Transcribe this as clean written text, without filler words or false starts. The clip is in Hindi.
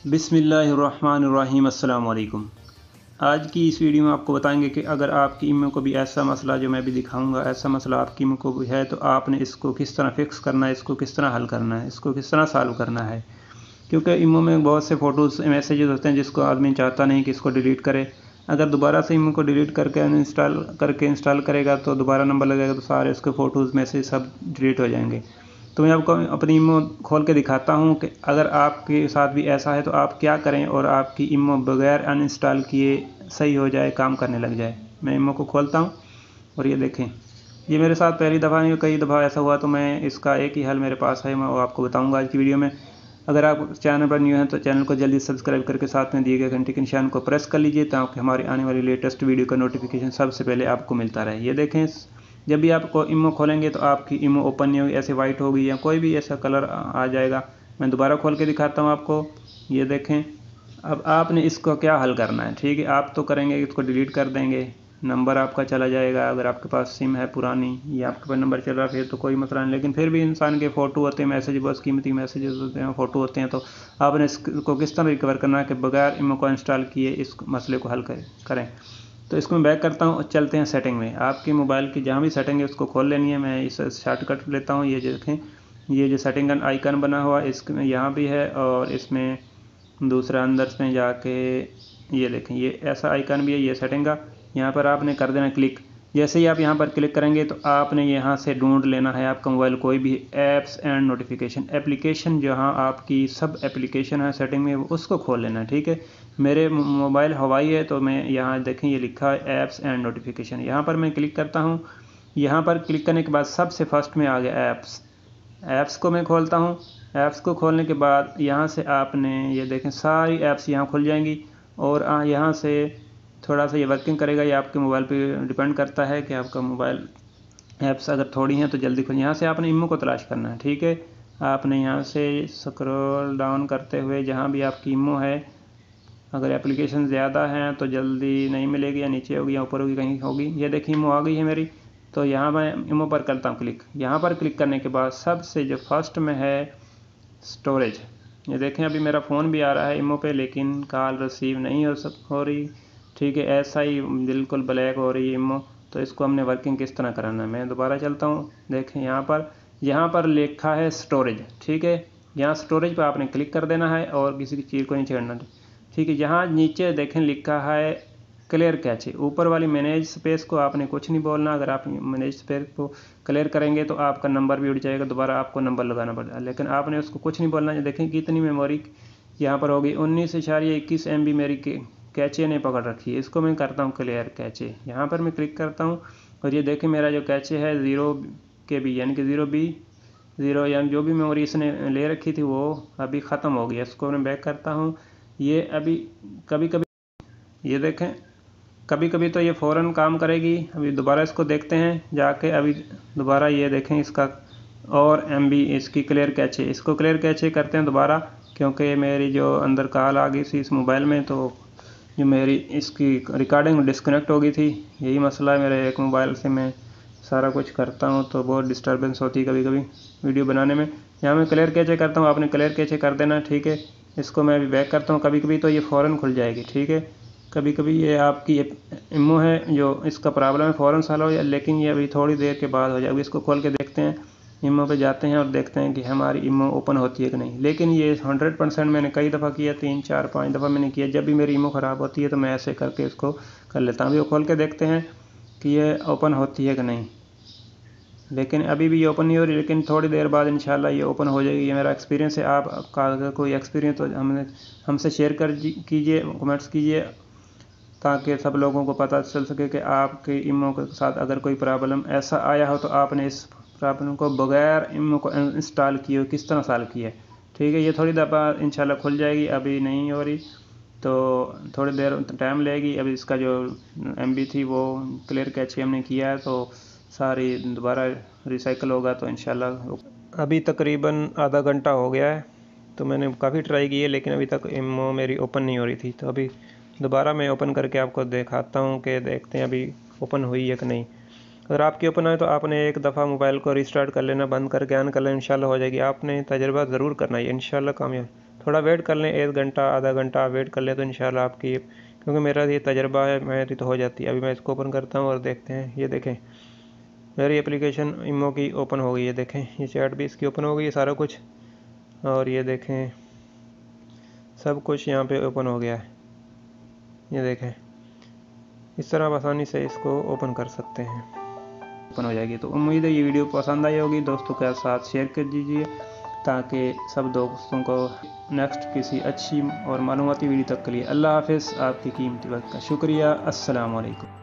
बिस्मिल्लाहिर्रहमानिर्रहीम। अस्सलाम वालेकुम। आज की इस वीडियो में आपको बताएंगे कि अगर आपकी ईमेल को भी ऐसा मसला जो मैं भी दिखाऊंगा, ऐसा मसला आपकी ईमेल को भी है तो आपने इसको किस तरह फिक्स करना है, इसको किस तरह हल करना है, इसको किस तरह सॉल्व करना है। क्योंकि ईमेल में बहुत से फ़ोटोज़ मैसेजेस होते हैं जिसको आदमी चाहता नहीं कि इसको डिलीट करे। अगर दोबारा से ईमेल को डिलीट करके इंस्टॉल करेगा तो दोबारा नंबर लगेगा तो सारे उसके फ़ोटोज़ मैसेज सब डिलीट हो जाएंगे। तो मैं आपको अपनी ईमो खोल के दिखाता हूँ कि अगर आपके साथ भी ऐसा है तो आप क्या करें और आपकी ईमो बगैर अनइंस्टॉल किए सही हो जाए, काम करने लग जाए। मैं ईमो को खोलता हूँ और ये देखें, ये मेरे साथ पहली दफ़ा नहीं, कई दफ़ा ऐसा हुआ। तो मैं इसका एक ही हल मेरे पास है, मैं वो आपको बताऊँगा आज की वीडियो में। अगर आप चैनल पर न्यू हैं तो चैनल को जल्दी सब्सक्राइब करके साथ में दिए गए घंटे के निशान को प्रेस कर लीजिए ताकि हमारी आने वाली लेटेस्ट वीडियो का नोटिफिकेशन सबसे पहले आपको मिलता रहे। ये देखें, जब भी आपको ईमो खोलेंगे तो आपकी ईमो ओपन नहीं होगी, ऐसे वाइट होगी या कोई भी ऐसा कलर आ जाएगा। मैं दोबारा खोल के दिखाता हूँ आपको। ये देखें, अब आपने इसको क्या हल करना है। ठीक है, आप तो करेंगे इसको डिलीट कर देंगे, नंबर आपका चला जाएगा। अगर आपके पास सिम है पुरानी या आपके पास नंबर चल रहा फिर तो कोई मसला नहीं, लेकिन फिर भी इंसान के फ़ोटो होते हैं, मैसेज बहुत कीमती मैसेजेस होते हैं, फ़ोटो होते हैं। तो आपने इसको किस तरह रिकवर करना है कि बगैर ईमो को इंस्टॉल किए इस मसले को हल करें। तो इसको मैं बैक करता हूँ और चलते हैं सेटिंग में। आपकी मोबाइल की जहाँ भी सेटिंग है उसको खोल लेनी है। मैं इस शॉर्टकट लेता हूँ। ये देखें, ये जो सेटिंग का आइकन बना हुआ है इसमें यहाँ भी है और इसमें दूसरा अंदर में जाके ये देखें, ये ऐसा आइकन भी है, ये सेटिंग का। यहाँ पर आपने कर देना क्लिक। जैसे ही आप यहाँ पर क्लिक करेंगे तो आपने यहाँ से ढूंढ लेना है आपका मोबाइल कोई भी ऐप्स एंड नोटिफिकेशन एप्लीकेशन, जहाँ आपकी सब एप्लीकेशन है सेटिंग में उसको खोल लेना है। ठीक है, मेरे मोबाइल हवाई है तो मैं यहाँ देखें ये लिखा है ऐप्स एंड नोटिफिकेशन, यहाँ पर मैं क्लिक करता हूँ। यहाँ पर क्लिक करने के बाद सबसे फर्स्ट में आ गया ऐप्स को मैं खोलता हूँ। ऐप्स को खोलने के बाद यहाँ से आपने ये देखें सारी ऐप्स यहाँ खुल जाएंगी और यहाँ से थोड़ा सा ये वर्किंग करेगा। ये आपके मोबाइल पे डिपेंड करता है कि आपका मोबाइल ऐप्स अगर थोड़ी हैं तो जल्दी खुल। यहाँ से आपने ईमो को तलाश करना है। ठीक है, आपने यहाँ से स्क्रॉल डाउन करते हुए जहाँ भी आपकी ईमो है, अगर एप्लीकेशन ज़्यादा हैं तो जल्दी नहीं मिलेगी, या नीचे होगी या ऊपर होगी, कहीं होगी। ये देखिए ईमो आ गई है मेरी। तो यहाँ मैं ईमो पर करता हूँ क्लिक। यहाँ पर क्लिक करने के बाद सबसे जो फर्स्ट में है स्टोरेज, ये देखें अभी मेरा फ़ोन भी आ रहा है ईमो पे लेकिन कॉल रिसीव नहीं हो रही। ठीक है, ऐसा ही बिल्कुल ब्लैक हो रही है ईमो। तो इसको हमने वर्किंग किस तरह कराना है, मैं दोबारा चलता हूँ। देखें यहाँ पर लिखा है स्टोरेज। ठीक है, यहाँ स्टोरेज पर आपने क्लिक कर देना है और किसी की चीज़ को नहीं छेड़ना। ठीक है, यहाँ नीचे देखें लिखा है क्लियर कैचे। ऊपर वाली मैनेज स्पेस को आपने कुछ नहीं बोलना। अगर आप मैनेज स्पेस को क्लियर करेंगे तो आपका नंबर भी उड़ जाएगा, दोबारा आपको नंबर लगाना पड़ेगा, लेकिन आपने उसको कुछ नहीं बोलना। देखें कितनी मेमोरी यहाँ पर होगी, 19.21 MB मेरी कैचे ने पकड़ रखी है। इसको मैं करता हूँ क्लियर कैचे। यहाँ पर मैं क्लिक करता हूँ और ये देखें मेरा जो कैचे है 0 KB यानी कि 0 यानी जो भी मेमोरी इसने ले रखी थी वो अभी ख़त्म हो गई। इसको मैं बैक करता हूँ। ये अभी कभी कभी ये देखें, कभी कभी तो ये फ़ौरन काम करेगी। अभी दोबारा इसको देखते हैं जाके। अभी दोबारा ये देखें इसका और MB इसकी क्लियर कैचे, इसको क्लियर कैचे करते हैं दोबारा, क्योंकि मेरी जो अंदर कॉल आ गई थी इस मोबाइल में तो जो मेरी इसकी रिकॉर्डिंग डिस्कनेक्ट हो गई थी। यही मसला है, मेरे एक मोबाइल से मैं सारा कुछ करता हूँ तो बहुत डिस्टर्बेंस होती है कभी कभी वीडियो बनाने में। यहाँ मैं क्लियर कैचे करता हूँ, आपने क्लियर कैचे कर देना। ठीक है, इसको मैं अभी बैक करता हूँ। कभी कभी तो ये फ़ौरन खुल जाएगी। ठीक है, कभी कभी ये आपकी ईमो है जो इसका प्रॉब्लम है फ़ौरन सॉल्व हो जाए, लेकिन ये अभी थोड़ी देर के बाद हो जाएगी। इसको खोल के देखते हैं, ईमो पे जाते हैं और देखते हैं कि हमारी ईमो ओपन होती है कि नहीं। लेकिन ये 100% मैंने कई दफ़ा किया, 3 4 5 दफ़ा मैंने किया। जब भी मेरी ईमो ख़राब होती है तो मैं ऐसे करके इसको कर लेता हूँ। अभी वो खोल के देखते हैं कि ये ओपन होती है कि नहीं, लेकिन अभी भी ये ओपन नहीं हो रही, लेकिन थोड़ी देर बाद इंशाल्लाह ये ओपन हो जाएगी। ये मेरा एक्सपीरियंस है। आपका अगर कोई एक्सपीरियंस तो हमसे शेयर कीजिए, कमेंट्स कीजिए, ताकि सब लोगों को पता चल सके कि आपके ईमो के साथ अगर कोई प्रॉब्लम ऐसा आया हो तो आपने इस प्रॉब्लम को बगैर ईमो को इंस्टॉल किए हो किस तरह सॉल्व किया है। ठीक है, ये थोड़ी दफ़ा इंशाल्लाह खुल जाएगी, अभी नहीं हो रही तो थोड़ी देर टाइम लगेगी। अभी इसका जो MB थी वो क्लियर कैचे हमने किया है तो सारी दोबारा रिसाइकल होगा तो इंशाल्लाह। अभी तकरीबन आधा घंटा हो गया है तो मैंने काफ़ी ट्राई की है लेकिन अभी तक ईमो मेरी ओपन नहीं हो रही थी। तो अभी दोबारा मैं ओपन करके आपको दिखाता हूँ कि देखते हैं अभी ओपन हुई है कि नहीं। अगर आपकी ओपन आए तो आपने एक दफ़ा मोबाइल को रिस्टार्ट कर लेना, बंद करके ऑन कर लेना, इंशाल्लाह हो जाएगी। आपने तजर्बा ज़रूर करना है, इंशाल्लाह कामयाब। थोड़ा वेट कर लें, 1 घंटा आधा घंटा वेट कर लें तो इंशाल्लाह आपकी, क्योंकि मेरा ये तजर्बा है, मेरी तो हो जाती है। अभी मैं इसको ओपन करता हूँ और देखते हैं। ये देखें मेरी एप्लीकेशन इमो की ओपन हो गई है। देखें ये चैट भी इसकी ओपन हो गई है, सारा कुछ। और ये देखें सब कुछ यहाँ पे ओपन हो गया है। ये देखें इस तरह आप आसानी से इसको ओपन कर सकते हैं, ओपन हो जाएगी। तो उम्मीद है ये वीडियो पसंद आई होगी, दोस्तों के साथ शेयर कर दीजिए ताकि सब दोस्तों को नेक्स्ट किसी अच्छी और मालूमाती वीडियो तक के लिए। अल्लाह हाफ़िज़। आपकी कीमती वक्त का शुक्रिया। अस्सलाम वालेकुम।